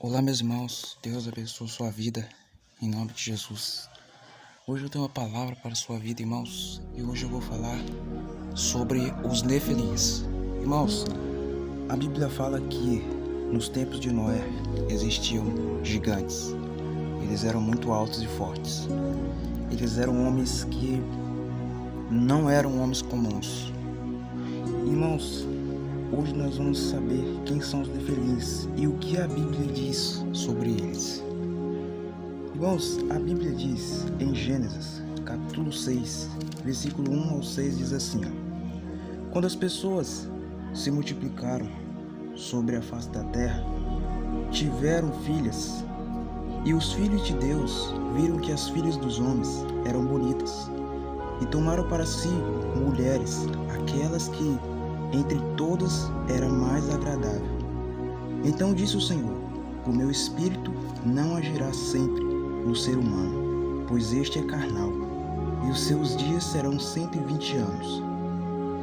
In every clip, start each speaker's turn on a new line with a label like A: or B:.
A: Olá, meus irmãos, Deus abençoe sua vida, em nome de Jesus. Hoje eu tenho uma palavra para a sua vida, irmãos, e hoje eu vou falar sobre os Nefilins. Irmãos, a Bíblia fala que nos tempos de Noé existiam gigantes. Eles eram muito altos e fortes. Eles eram homens que não eram homens comuns. Irmãos, hoje nós vamos saber quem são os Nefilins e o que a Bíblia diz sobre eles. Irmãos, a Bíblia diz em Gênesis, capítulo 6, versículo 1 ao 6, diz assim: Quando as pessoas se multiplicaram sobre a face da terra, tiveram filhas, e os filhos de Deus viram que as filhas dos homens eram bonitas, e tomaram para si mulheres, aquelas que entre todas era mais agradável. Então disse o Senhor: O meu espírito não agirá sempre no ser humano, pois este é carnal, e os seus dias serão 120 anos.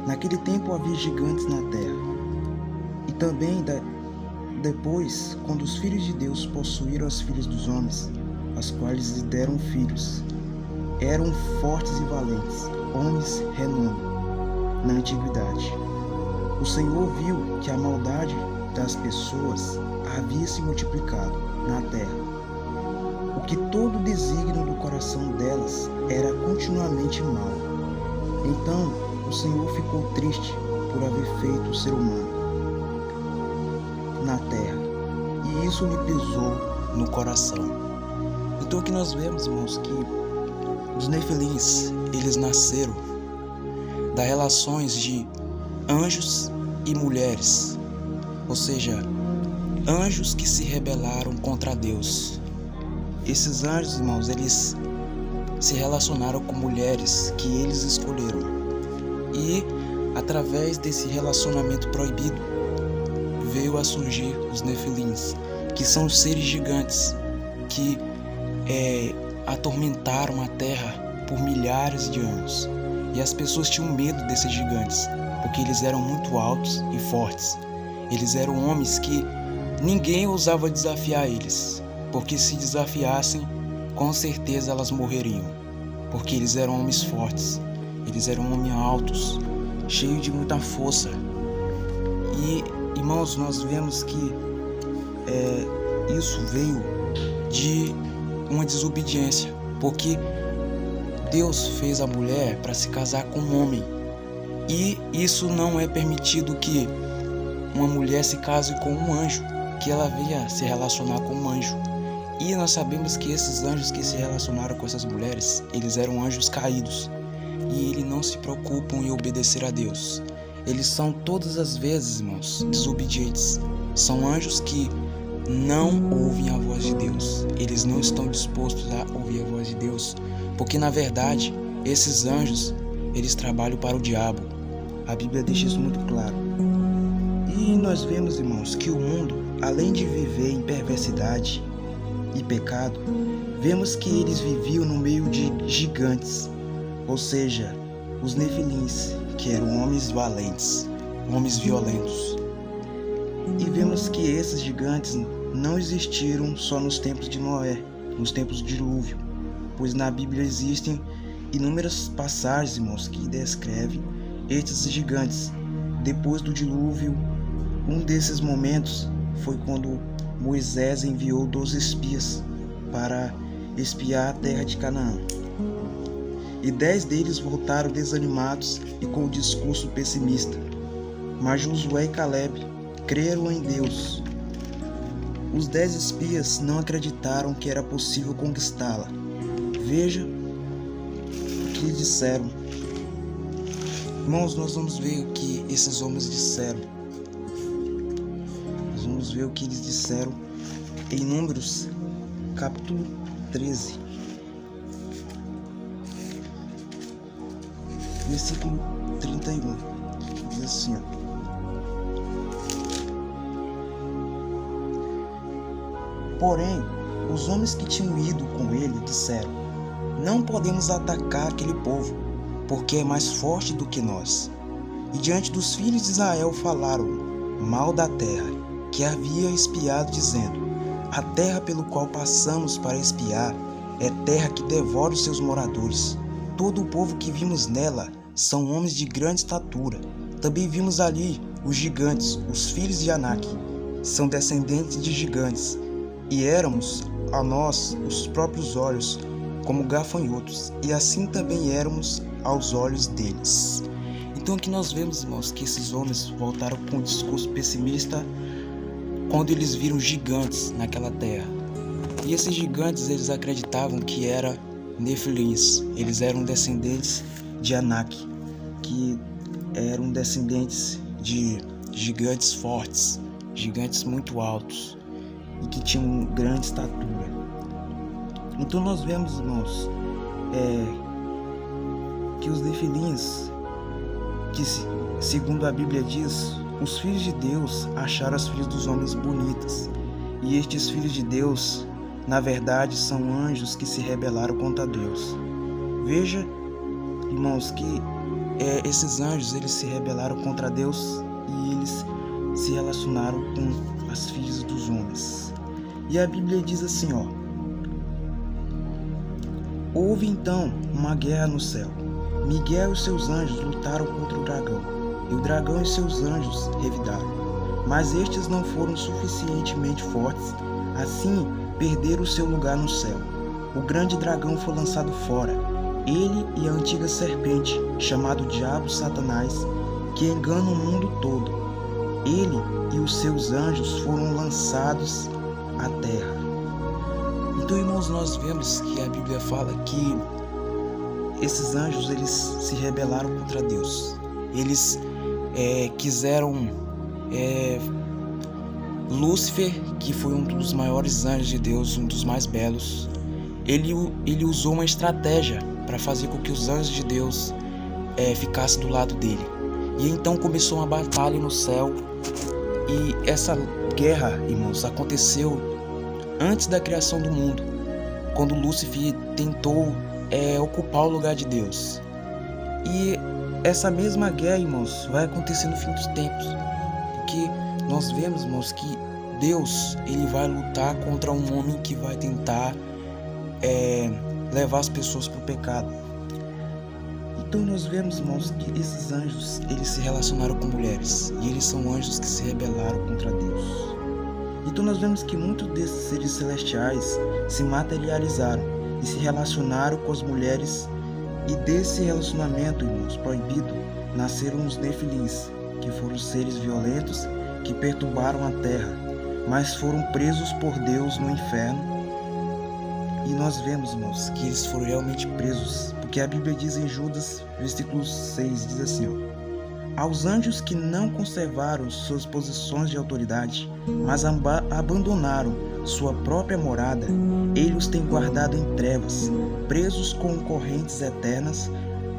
A: Naquele tempo havia gigantes na terra. E também depois, quando os filhos de Deus possuíram as filhas dos homens, as quais lhes deram filhos, eram fortes e valentes, homens renome na antiguidade. O Senhor viu que a maldade das pessoas havia se multiplicado na terra, o que todo desígnio do coração delas era continuamente mau. Então o Senhor ficou triste por haver feito o ser humano na terra, e isso lhe pesou no coração. Então o que nós vemos, irmãos, que os Nefilins, eles nasceram das relações de anjos e mulheres, ou seja, anjos que se rebelaram contra Deus. Esses anjos, irmãos, eles se relacionaram com mulheres que eles escolheram, e através desse relacionamento proibido veio a surgir os Nefilins, que são seres gigantes que atormentaram a terra por milhares de anos. E as pessoas tinham medo desses gigantes, porque eles eram muito altos e fortes. Eles eram homens que ninguém ousava desafiar eles, porque se desafiassem, com certeza elas morreriam, porque eles eram homens fortes, eles eram homens altos, cheios de muita força. E, irmãos, nós vemos que isso veio de uma desobediência, porque Deus fez a mulher para se casar com um homem, e isso não é permitido que uma mulher se case com um anjo, que ela venha se relacionar com um anjo. E nós sabemos que esses anjos que se relacionaram com essas mulheres, eles eram anjos caídos, e eles não se preocupam em obedecer a Deus. Eles são todas as vezes, irmãos, desobedientes. São anjos que não ouvem a voz de Deus. Eles não estão dispostos a ouvir a voz de Deus, porque na verdade esses anjos, eles trabalham para o diabo. A Bíblia deixa isso muito claro. E nós vemos, irmãos, que o mundo, além de viver em perversidade e pecado, vemos que eles viviam no meio de gigantes, ou seja, os Nefilins, que eram homens valentes, homens violentos. E vemos que esses gigantes não existiram só nos tempos de Noé, nos tempos do dilúvio, pois na Bíblia existem inúmeras passagens, irmãos, que descrevem estes gigantes. Depois do dilúvio, um desses momentos foi quando Moisés enviou 12 espias para espiar a terra de Canaã. E 10 deles voltaram desanimados e com o discurso pessimista. Mas Josué e Caleb creram em Deus. Os 10 espias não acreditaram que era possível conquistá-la. Veja o que eles disseram. Irmãos, nós vamos ver o que esses homens disseram. Nós vamos ver o que eles disseram em Números, capítulo 13, versículo 31. Diz assim: Porém, os homens que tinham ido com ele disseram: Não podemos atacar aquele povo, porque é mais forte do que nós. E diante dos filhos de Israel falaram mal da terra, que havia espiado, dizendo: A terra pelo qual passamos para espiar é terra que devora os seus moradores. Todo o povo que vimos nela são homens de grande estatura. Também vimos ali os gigantes, os filhos de Anak. São descendentes de gigantes. E éramos a nós os próprios olhos como gafanhotos, e assim também éramos aos olhos deles. Então aqui nós vemos, irmãos, que esses homens voltaram com um discurso pessimista quando eles viram gigantes naquela terra. E esses gigantes, eles acreditavam que eram Nefilins. Eles eram descendentes de Anak, que eram descendentes de gigantes fortes, gigantes muito altos e que tinham grande estatura. Então nós vemos, irmãos, que os Nefilins, que segundo a Bíblia diz, os filhos de Deus acharam as filhas dos homens bonitas. E estes filhos de Deus, na verdade, são anjos que se rebelaram contra Deus. Veja, irmãos, que esses anjos, eles se rebelaram contra Deus e eles se relacionaram com as filhas dos homens. E a Bíblia diz assim, houve então uma guerra no céu. Miguel e seus anjos lutaram contra o dragão, e o dragão e seus anjos revidaram. Mas estes não foram suficientemente fortes, assim perderam o seu lugar no céu. O grande dragão foi lançado fora, ele e a antiga serpente, chamado Diabo Satanás, que engana o mundo todo. Ele e os seus anjos foram lançados à terra. Então, irmãos, nós vemos que a Bíblia fala que esses anjos, eles se rebelaram contra Deus. Eles quiseram Lúcifer, que foi um dos maiores anjos de Deus, um dos mais belos. Ele usou uma estratégia para fazer com que os anjos de Deus ficassem do lado dele. E então começou uma batalha no céu. E essa guerra, irmãos, aconteceu antes da criação do mundo, quando Lúcifer tentou ocupar o lugar de Deus. E essa mesma guerra, irmãos, vai acontecer no fim dos tempos, porque nós vemos, irmãos, que Deus, ele vai lutar contra um homem que vai tentar levar as pessoas para o pecado. Então nós vemos, irmãos, que esses anjos, eles se relacionaram com mulheres, e eles são anjos que se rebelaram contra Deus. Então nós vemos que muitos desses seres celestiais se materializaram e se relacionaram com as mulheres, e desse relacionamento, irmãos, proibido, nasceram os Nefilins, que foram seres violentos que perturbaram a terra, mas foram presos por Deus no inferno. E nós vemos, irmãos, que eles foram realmente presos, porque a Bíblia diz em Judas, versículo 6, diz assim, aos anjos que não conservaram suas posições de autoridade, mas abandonaram sua própria morada, ele os tem guardado em trevas, presos com correntes eternas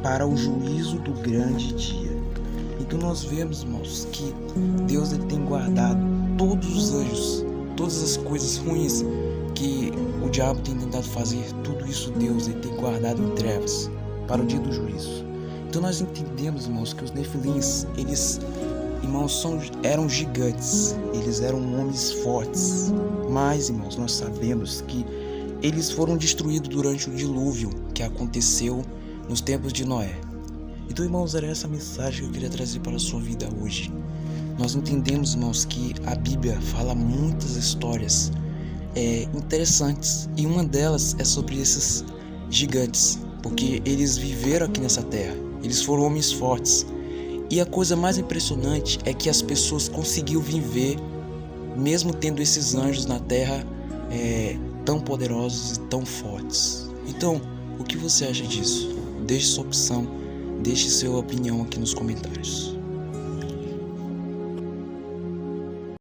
A: para o juízo do grande dia. Então nós vemos, irmãos, que Deus, ele tem guardado todos os anjos, todas as coisas ruins que o diabo tem tentado fazer, tudo isso Deus, ele tem guardado em trevas para o dia do juízo. Então nós entendemos, irmãos, que os Nefilins, eles, irmãos, eram gigantes, eles eram homens fortes. Mas, irmãos, nós sabemos que eles foram destruídos durante o dilúvio que aconteceu nos tempos de Noé. Então, irmãos, era essa mensagem que eu queria trazer para a sua vida hoje. Nós entendemos, irmãos, que a Bíblia fala muitas histórias interessantes, e uma delas é sobre esses gigantes, porque eles viveram aqui nessa terra. Eles foram homens fortes. E a coisa mais impressionante é que as pessoas conseguiram viver, mesmo tendo esses anjos na terra tão poderosos e tão fortes. Então, o que você acha disso? Deixe sua opção, deixe sua opinião aqui nos comentários.